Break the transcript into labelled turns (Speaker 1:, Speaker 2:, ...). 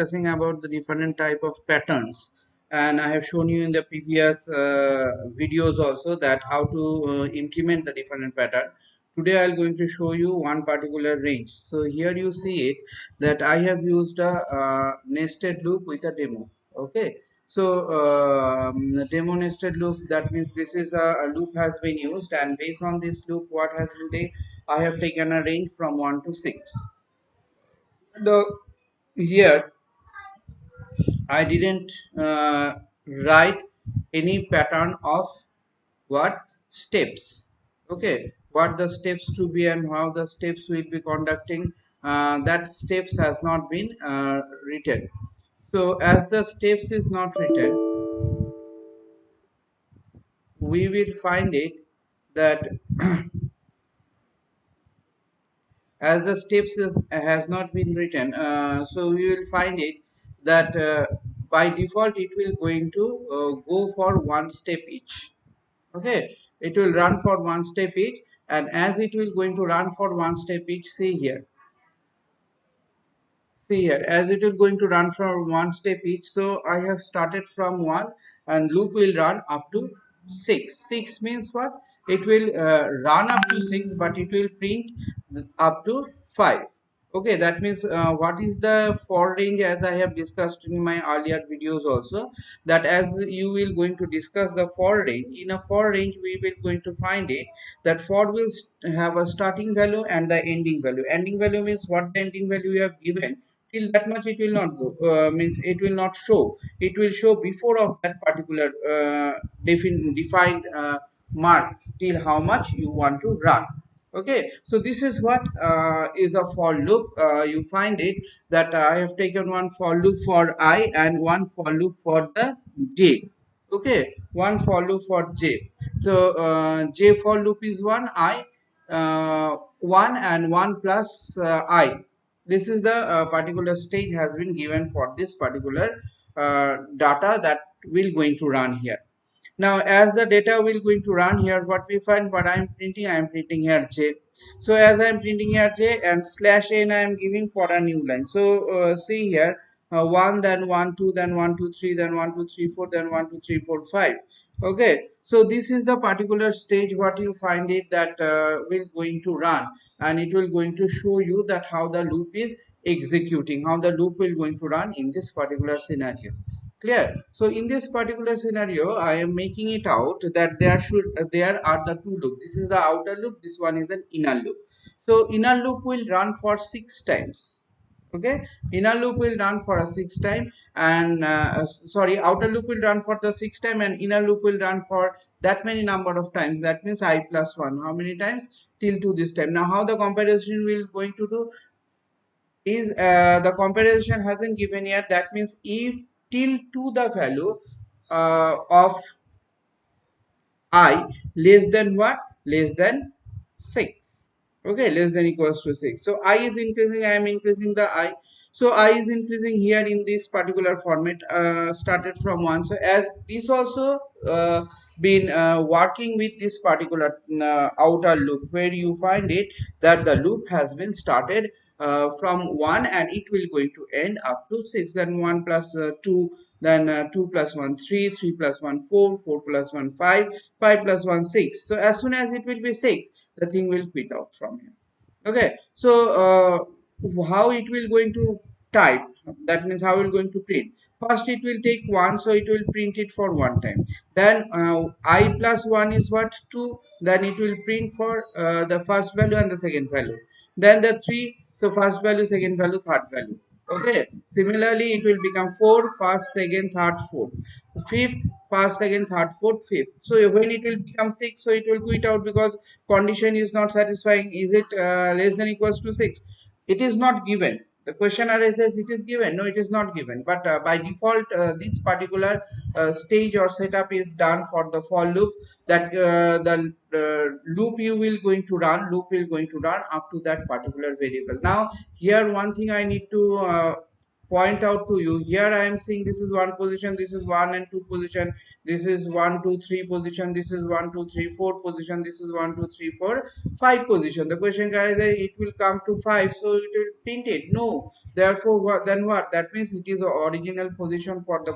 Speaker 1: Discussing about the different type of patterns, and I have shown you in the previous videos also that how to implement the different pattern. Today I'm going to show you one particular range. So here you see it that I have used a nested loop with a demo. Okay, so the demo nested loop, that means this is a loop has been used, and based on this loop what has been taken, I have taken a range from 1 to 6. The here I didn't write any pattern of what steps. Okay, what the steps to be and how the steps will be conducting. That steps has not been written. So as the steps is not written, we will find it that as the steps has not been written, so we will find it that by default it will going to go for one step each. Okay, it will run for one step each, and as it will going to run for one step each, see here, as it is going to run for one step each, so I have started from one, and loop will run up to 6 means what? It will run up to 6, but it will print up to 5. Okay, that means what is the for range, as I have discussed in my earlier videos also, that as you will going to discuss the for range, in a for range we will going to find it that for will have a starting value and the ending value. Ending value means what the ending value you have given, till that much it will not go, means it will not show. It will show before of that particular defined mark, till how much you want to run. Okay, so this is what is a for loop. You find it that I have taken one for loop for I and one for loop for the j. Okay, one for loop for j. So j for loop is one, I 1 and 1 plus I. This is the particular stage has been given for this particular data that will going to run here. Now as the data will going to run here, what we find, what I am printing here j. So as I am printing here j and slash n, I am giving for a new line. So see here, 1, then 1 2, then 1 2 3, then 1 2 3 4, then 1 2 3 4 5. Okay, so this is the particular stage what you find it that will going to run, and it will going to show you that how the loop is executing, how the loop will going to run in this particular scenario. Clear? So in this particular scenario I am making it out that there are the two loops. This is the outer loop, this one is an inner loop. So inner loop will run for 6 times. Okay, inner loop will run for a 6 time, and sorry, outer loop will run for the 6 time, and inner loop will run for that many number of times. That means I plus 1, how many times? Till to this time. Now how the comparison will going to do is, the comparison hasn't given yet. That means if till to the value of I less than what? Less than 6. Okay, less than equals to 6. So I is increasing, I am increasing the I. So I is increasing here in this particular format, started from 1. So as this also been working with this particular outer loop, where you find it that the loop has been started from 1, and it will going to end up to 6. Then 1 plus 2, then 2 plus 1 3, 3 plus 1 4, 4 plus 1 5, 5 plus 1 6. So as soon as it will be 6, the thing will quit out from here. Okay, so how it will going to type, that means how it will going to print. First it will take 1, so it will print it for one time. Then I plus 1 is what? 2. Then it will print for the first value and the second value. Then the 3, so first value, second value, third value. Okay, similarly it will become 4, first, second, third, fourth. Fifth, first, second, third, fourth, fifth. So when it will become 6, so it will quit out because condition is not satisfying. Is it less than equals to 6? It is not given. The question arises, it is given. No, it is not given. But by default, this particular stage or setup is done for the for loop, that the loop you will going to run, loop will going to run up to that particular variable. Now here one thing I need to point out to you. Here I am seeing this is one position, this is 1 and 2 position, this is 1 2 3 position, this is 1 2 3 4 position, this is 1 2 3 4 5 position. The question arises, it will come to 5, so it will print it. No, Therefore, what then what? That means it is a original position for the